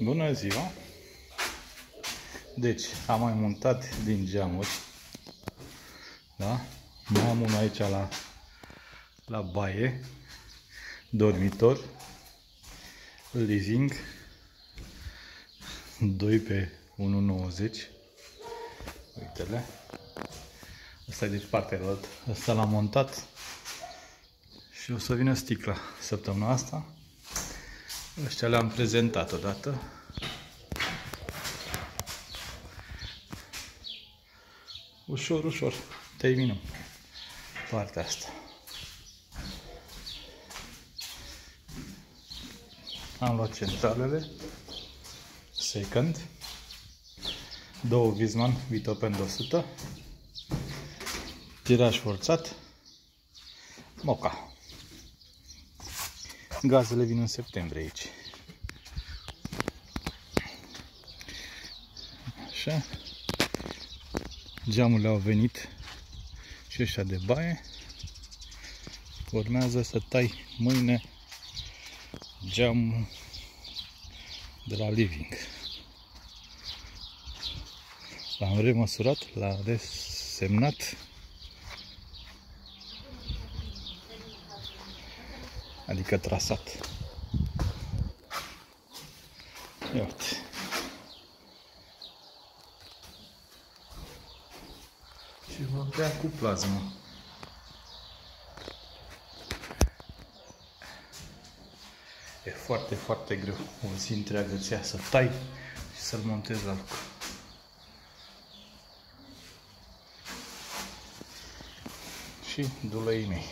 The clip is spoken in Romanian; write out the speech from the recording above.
Bună ziua! Deci, am mai montat din geamuri. Da? Mai am unul aici la baie, dormitor, living, 2 pe 1,90. Uite-le. Asta e deci partea de altă. Asta l-am montat și o să vină sticla săptămâna asta. Ăștia le-am prezentat odată. Ușor, ușor terminăm partea asta. Am luat centralele second, 2 Wiesmann Vitopen de 100, tiraj forțat, moca. Gazele vin în septembrie aici. Așa. Geamurile au venit și ăștia de baie. Urmează să tai mâine geamul de la living. L-am remăsurat, l-am resemnat. Adică trasat. Ia uite. Și vom bea cu plasmă. E foarte, foarte greu. O zi întreagă ți-a să tai și să-l montezi la loc. Și dulăii mei.